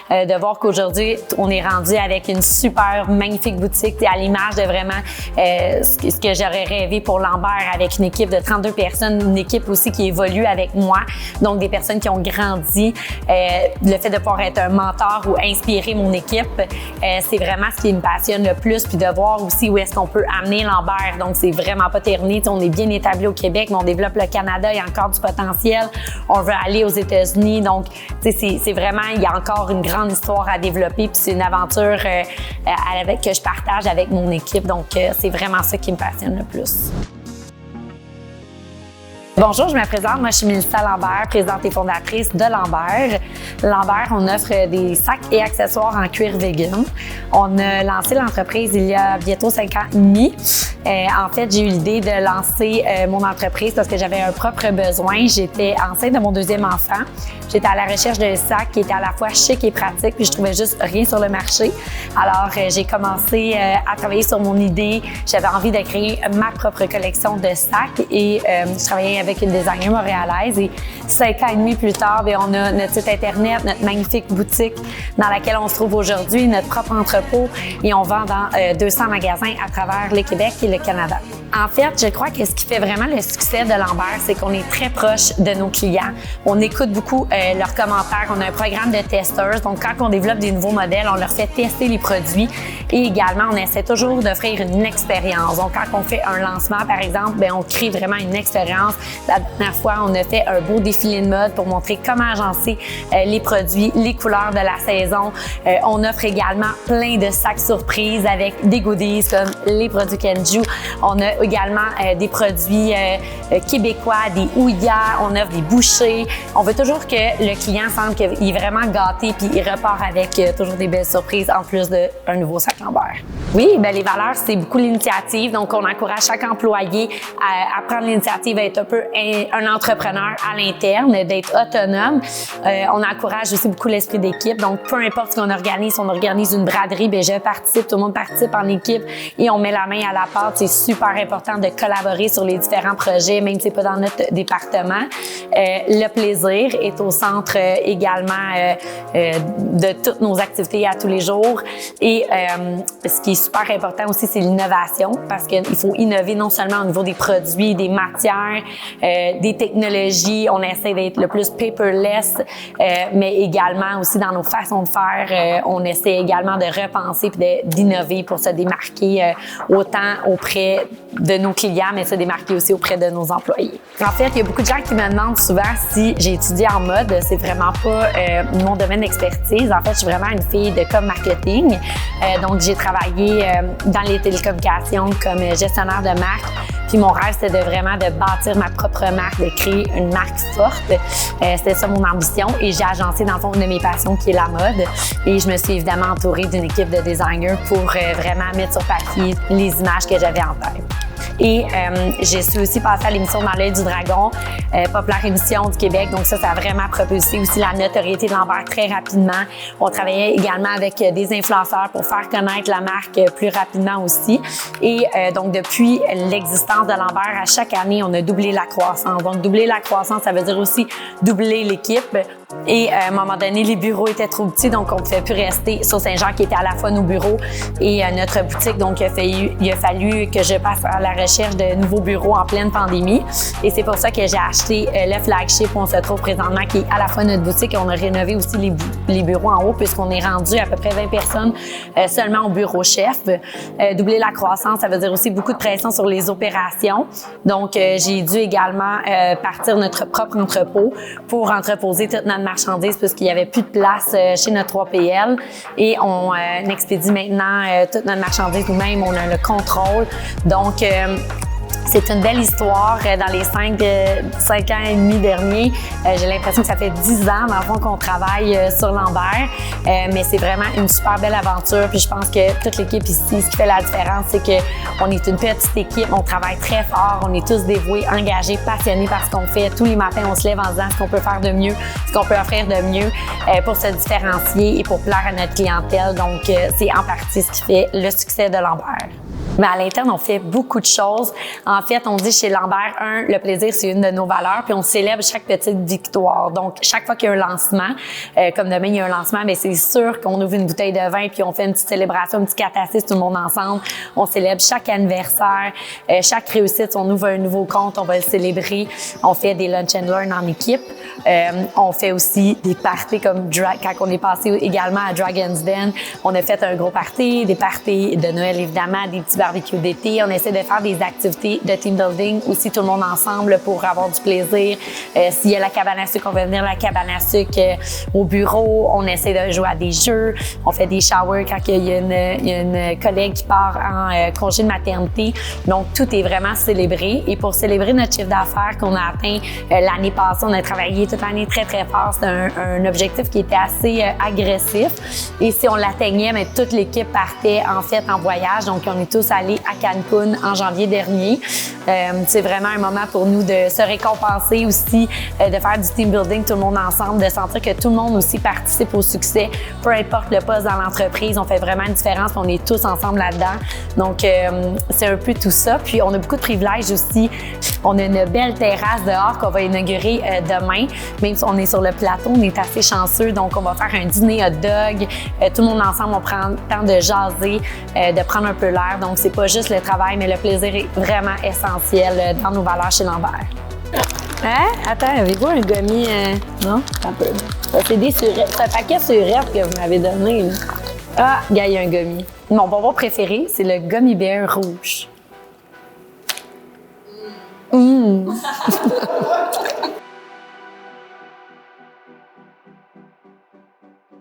de voir qu'aujourd'hui, on est rendu avec une super magnifique boutique à l'image de vraiment ce que j'aurais rêvé pour Lambert, avec une équipe de 32 personnes, une équipe aussi qui évolue avec moi, donc des personnes qui ont grandi. Le fait de pouvoir être un mentor ou inspirer mon équipe, c'est vraiment ce qui me passionne le plus, puis de voir aussi où est-ce qu'on peut amener Lambert. Donc, c'est vraiment pas terminé. T'sais, on est bien établi au Québec, mais on développe le Canada, il y a encore du potentiel. On veut aller aux États-Unis. Donc, c'est vraiment, il y a encore une grande histoire à développer, puis c'est une aventure que je partage avec mon équipe. Donc, c'est vraiment ça qui me passionne le plus. Bonjour, je me présente. Moi, je suis Mélissa Lambert, présidente et fondatrice de Lambert. Lambert, on offre des sacs et accessoires en cuir vegan. On a lancé l'entreprise il y a bientôt 5 ans et demi. En fait, j'ai eu l'idée de lancer mon entreprise parce que j'avais un propre besoin. J'étais enceinte de mon deuxième enfant. J'étais à la recherche d'un sac qui était à la fois chic et pratique, puis je trouvais juste rien sur le marché. Alors, j'ai commencé à travailler sur mon idée. J'avais envie de créer ma propre collection de sacs et je travaillais avec une designer montréalaise. Et 5 ans et demi plus tard, bien, on a notre site Internet, notre magnifique boutique dans laquelle on se trouve aujourd'hui, notre propre entrepôt, et on vend dans 200 magasins à travers le Québec et le Canada. En fait, je crois que ce qui fait vraiment le succès de Lambert, c'est qu'on est très proche de nos clients. On écoute beaucoup leurs commentaires. On a un programme de testeurs. Donc, quand on développe des nouveaux modèles, on leur fait tester les produits. Et également, on essaie toujours d'offrir une expérience. Donc, quand on fait un lancement, par exemple, bien, on crée vraiment une expérience. La dernière fois, on a fait un beau défilé de mode pour montrer comment agencer les produits, les couleurs de la saison. On offre également plein de sacs surprises avec des goodies comme les produits Kenju. On a également des produits québécois, des ouïas, on offre des bouchées. On veut toujours que le client sente qu'il est vraiment gâté puis il repart avec toujours des belles surprises en plus d'un nouveau sac Lambert. Oui, bien, les valeurs, c'est beaucoup l'initiative. Donc, on encourage chaque employé à prendre l'initiative, à être un peu un entrepreneur à l'interne, d'être autonome. On encourage aussi beaucoup l'esprit d'équipe. Donc, peu importe ce qu'on organise, si on organise une braderie, bien, je participe, tout le monde participe en équipe et on met la main à la pâte. C'est super important de collaborer sur les différents projets, même si c'est pas dans notre département. Le plaisir est au centre également de toutes nos activités à tous les jours. Et ce qui est super important aussi, c'est l'innovation, parce qu'il faut innover non seulement au niveau des produits, des matières, des technologies. On essaie d'être le plus paperless, mais également aussi dans nos façons de faire. On essaie également de repenser et d'innover pour se démarquer autant auprès de nos clients, mais se démarquer aussi auprès de nos employés. En fait, il y a beaucoup de gens qui me demandent souvent si j'ai étudié en mode. C'est vraiment pas mon domaine d'expertise. En fait, je suis vraiment une fille de marketing. Donc, j'ai travaillé dans les télécommunications comme gestionnaire de marque. Puis mon rêve, c'était vraiment de bâtir ma propre marque, de créer une marque forte. C'était ça mon ambition. Et j'ai agencé dans le fond une de mes passions qui est la mode. Et je me suis évidemment entourée d'une équipe de designers pour vraiment mettre sur papier les images que j'avais en tête. Et je suis aussi passée à l'émission Dans l'œil du dragon, populaire émission du Québec. Donc ça a vraiment propulsé aussi la notoriété de Lambert très rapidement. On travaillait également avec des influenceurs pour faire connaître la marque plus rapidement aussi. Et donc depuis l'existence de Lambert, à chaque année, on a doublé la croissance. Donc doubler la croissance, ça veut dire aussi doubler l'équipe. Et à un moment donné, les bureaux étaient trop petits, donc on ne pouvait plus rester sur Saint-Jean, qui était à la fois nos bureaux et notre boutique. Donc il a fallu que je passe à la recherche de nouveaux bureaux en pleine pandémie. Et c'est pour ça que j'ai acheté le flagship où on se trouve présentement, qui est à la fois notre boutique, et on a rénové aussi les bureaux en haut, puisqu'on est rendu à peu près 20 personnes seulement au bureau chef. Doubler la croissance, ça veut dire aussi beaucoup de pression sur les opérations. Donc j'ai dû également partir notre propre entrepôt pour entreposer toute notre marchandises, puisqu'il n'y avait plus de place chez notre 3PL. Et on expédie maintenant toute notre marchandise nous-mêmes. On a le contrôle. Donc, c'est une belle histoire dans les 5 ans et demi derniers. J'ai l'impression que ça fait 10 ans, dans le fond, qu'on travaille sur Lambert. Mais c'est vraiment une super belle aventure. Puis je pense que toute l'équipe ici, ce qui fait la différence, c'est qu'on est une petite équipe. On travaille très fort. On est tous dévoués, engagés, passionnés par ce qu'on fait. Tous les matins, on se lève en disant ce qu'on peut faire de mieux, ce qu'on peut offrir de mieux pour se différencier et pour plaire à notre clientèle. Donc, c'est en partie ce qui fait le succès de Lambert. Mais à l'interne, on fait beaucoup de choses. En fait, on dit chez Lambert, le plaisir, c'est une de nos valeurs, puis on célèbre chaque petite victoire. Donc, chaque fois qu'il y a un lancement, comme demain, il y a un lancement, bien, c'est sûr qu'on ouvre une bouteille de vin, puis on fait une petite célébration, un petit catharsis, tout le monde ensemble. On célèbre chaque anniversaire, chaque réussite. On ouvre un nouveau compte, on va le célébrer. On fait des lunch and learn en équipe. On fait aussi des parties comme quand on est passé également à Dragon's Den. On a fait un gros party, des parties de Noël évidemment, des petits barbecues d'été. On essaie de faire des activités de team building aussi tout le monde ensemble pour avoir du plaisir. S'il y a la cabane à sucre, on va venir à la cabane à sucre au bureau. On essaie de jouer à des jeux. On fait des showers quand il y a une collègue qui part en congé de maternité. Donc, tout est vraiment célébré. Et pour célébrer notre chiffre d'affaires qu'on a atteint l'année passée, on a travaillé toute l'année très, très fort. C'était un objectif qui était assez agressif. Et si on l'atteignait, mais toute l'équipe partait en fait en voyage. Donc, on est tous allés à Cancun en janvier dernier. C'est vraiment un moment pour nous de se récompenser aussi, de faire du team building tout le monde ensemble, de sentir que tout le monde aussi participe au succès, peu importe le poste dans l'entreprise. On fait vraiment une différence, on est tous ensemble là-dedans. Donc, c'est un peu tout ça. Puis, on a beaucoup de privilèges aussi. On a une belle terrasse dehors qu'on va inaugurer demain. Même si on est sur le plateau, on est assez chanceux. Donc, on va faire un dîner hot dog. Tout le monde ensemble, on prend le temps de jaser, de prendre un peu l'air. Donc, c'est pas juste le travail, mais le plaisir est vraiment essentiel dans nos valeurs chez Lambert. Hein? Attends, avez-vous un gommi? Non? Un peu. Ça, c'est des surettes. C'est un paquet surette que vous m'avez donné. Là. Ah, gars, il y a un gommi. Mon bonbon préféré, c'est le gummy bear rouge.